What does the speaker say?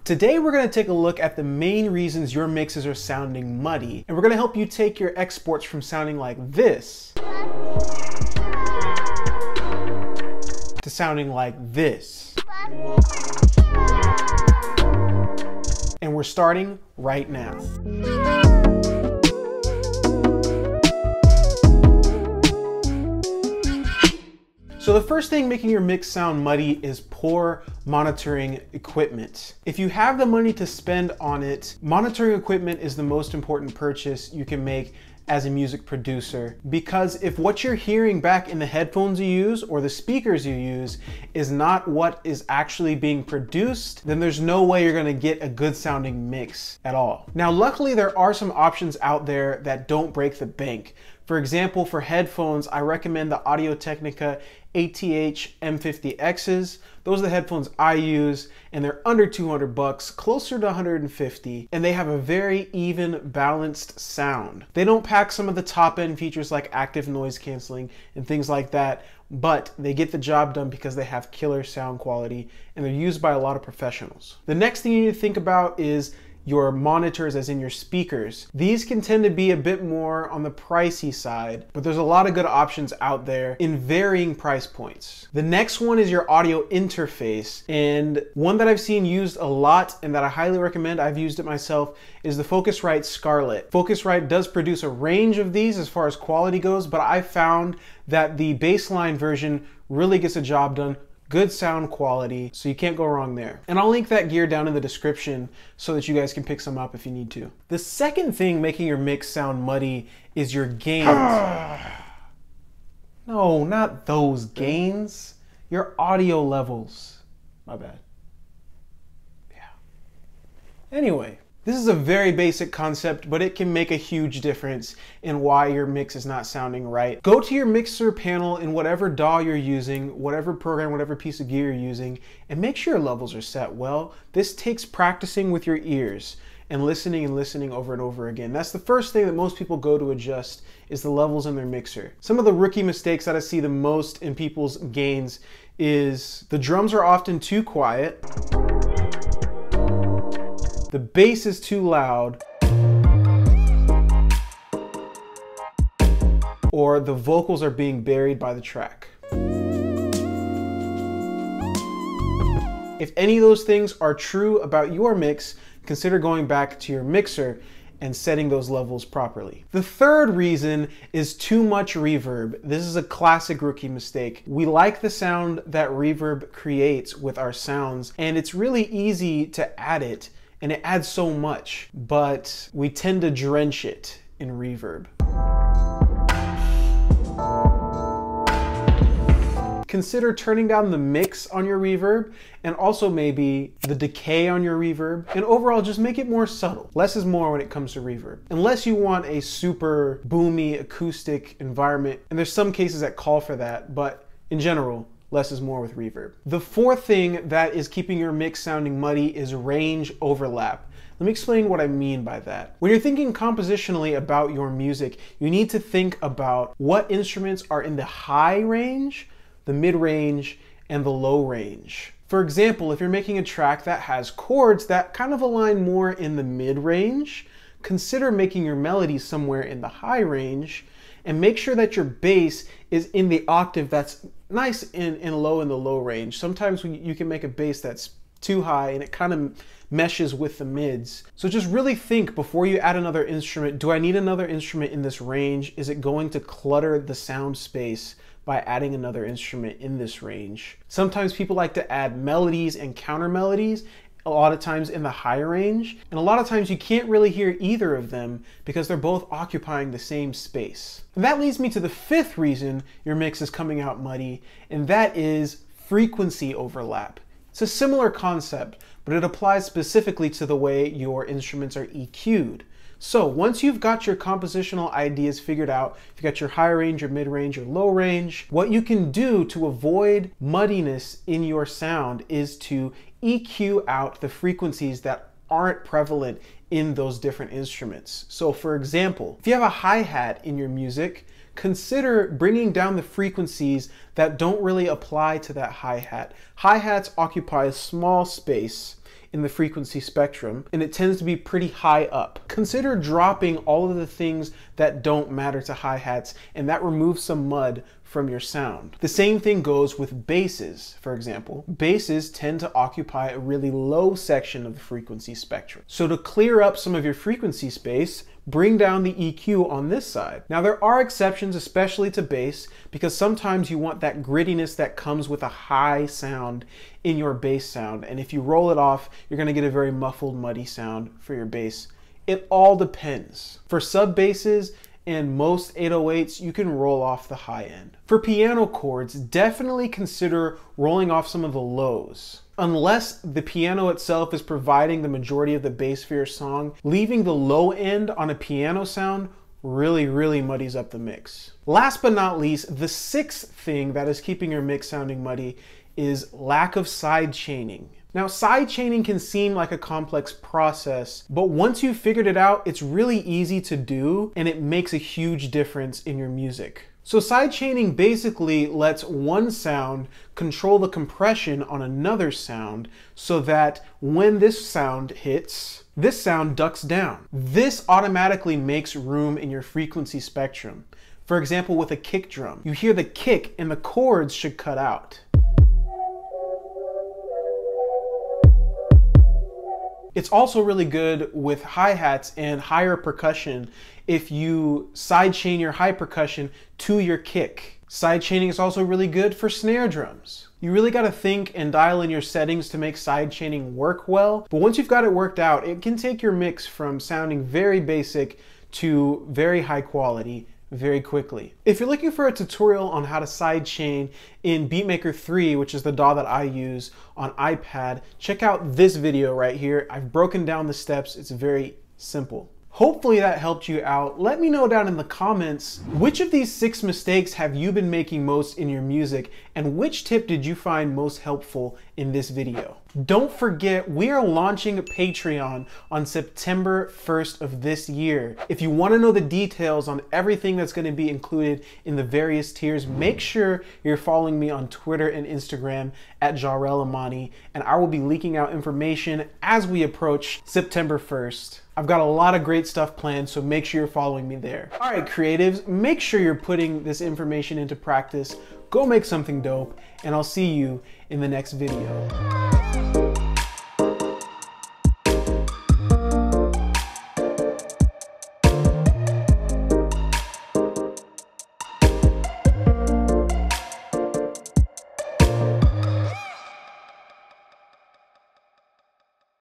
Today we're going to take a look at the main reasons your mixes are sounding muddy, and we're going to help you take your exports from sounding like this to sounding like this. And we're starting right now. So the first thing making your mix sound muddy is poor monitoring equipment. If you have the money to spend on it, monitoring equipment is the most important purchase you can make as a music producer, because if what you're hearing back in the headphones you use or the speakers you use is not what is actually being produced, then there's no way you're gonna get a good sounding mix at all. Now, luckily there are some options out there that don't break the bank. For example, for headphones, I recommend the Audio-Technica ATH M50Xs. Those are the headphones I use, and they're under 200 bucks, closer to 150, and they have a very even, balanced sound. They don't pack some of the top-end features like active noise canceling and things like that, but they get the job done because they have killer sound quality, and they're used by a lot of professionals. The next thing you need to think about is your monitors, as in your speakers. These can tend to be a bit more on the pricey side, but there's a lot of good options out there in varying price points. The next one is your audio interface, and one that I've seen used a lot and that I highly recommend, I've used it myself, is the Focusrite Scarlett. Focusrite does produce a range of these as far as quality goes, but I found that the baseline version really gets a job done. Good sound quality, so you can't go wrong there. And I'll link that gear down in the description so that you guys can pick some up if you need to. The second thing making your mix sound muddy is your gains. No, not those gains. Your audio levels. My bad. Yeah. Anyway, this is a very basic concept, but it can make a huge difference in why your mix is not sounding right. Go to your mixer panel in whatever DAW you're using, whatever program, whatever piece of gear you're using, and make sure your levels are set well. This takes practicing with your ears and listening over and over again. That's the first thing that most people go to adjust, is the levels in their mixer. Some of the rookie mistakes that I see the most in people's gains is the drums are often too quiet, the bass is too loud, or the vocals are being buried by the track. If any of those things are true about your mix, consider going back to your mixer and setting those levels properly. The third reason is too much reverb. This is a classic rookie mistake. We like the sound that reverb creates with our sounds, and it's really easy to add it, and it adds so much, but we tend to drench it in reverb. Consider turning down the mix on your reverb, and also maybe the decay on your reverb, and overall just make it more subtle. Less is more when it comes to reverb. Unless you want a super boomy acoustic environment, and there's some cases that call for that, but in general, less is more with reverb. The fourth thing that is keeping your mix sounding muddy is range overlap. Let me explain what I mean by that. When you're thinking compositionally about your music, you need to think about what instruments are in the high range, the mid-range, and the low range. For example, if you're making a track that has chords that kind of align more in the mid-range, consider making your melody somewhere in the high range, and make sure that your bass is in the octave that's nice and low in the low range. Sometimes you can make a bass that's too high and it kind of meshes with the mids. So just really think before you add another instrument, do I need another instrument in this range? Is it going to clutter the sound space by adding another instrument in this range? Sometimes people like to add melodies and counter melodies, a lot of times in the high range, and a lot of times you can't really hear either of them because they're both occupying the same space. And that leads me to the fifth reason your mix is coming out muddy, and that is frequency overlap. It's a similar concept, but it applies specifically to the way your instruments are EQ'd. So once you've got your compositional ideas figured out, if you've got your high range, your mid range, your low range, what you can do to avoid muddiness in your sound is to EQ out the frequencies that aren't prevalent in those different instruments. So for example, if you have a hi-hat in your music, consider bringing down the frequencies that don't really apply to that hi-hat. Hi-hats occupy a small space in the frequency spectrum, and it tends to be pretty high up. Consider dropping all of the things that don't matter to hi-hats, and that removes some mud from your sound. The same thing goes with basses, for example. Basses tend to occupy a really low section of the frequency spectrum. So to clear up some of your frequency space, bring down the EQ on this side. Now there are exceptions, especially to bass, because sometimes you want that grittiness that comes with a high sound in your bass sound. And if you roll it off, you're gonna get a very muffled, muddy sound for your bass. It all depends. For sub basses and most 808s, you can roll off the high end. For piano chords, definitely consider rolling off some of the lows. Unless the piano itself is providing the majority of the bass for your song, leaving the low end on a piano sound really muddies up the mix. Last but not least, the sixth thing that is keeping your mix sounding muddy is lack of side chaining. Now, side chaining can seem like a complex process, but once you've figured it out, it's really easy to do, and it makes a huge difference in your music. So side chaining basically lets one sound control the compression on another sound so that when this sound hits, this sound ducks down. This automatically makes room in your frequency spectrum. For example, with a kick drum, you hear the kick and the chords should cut out. It's also really good with hi-hats and higher percussion if you sidechain your high percussion to your kick. Sidechaining is also really good for snare drums. You really got to think and dial in your settings to make sidechaining work well, but once you've got it worked out, it can take your mix from sounding very basic to very high quality very quickly. If you're looking for a tutorial on how to sidechain in Beatmaker 3, which is the DAW that I use on iPad, check out this video right here. I've broken down the steps. It's very simple. Hopefully that helped you out. Let me know down in the comments, which of these 6 mistakes have you been making most in your music, and which tip did you find most helpful in this video? Don't forget, we are launching Patreon on September 1st of this year. If you want to know the details on everything that's going to be included in the various tiers, make sure you're following me on Twitter and Instagram at Jahrell Amani, and I will be leaking out information as we approach September 1st. I've got a lot of great stuff planned, so make sure you're following me there. All right, creatives, make sure you're putting this information into practice. Go make something dope, and I'll see you in the next video.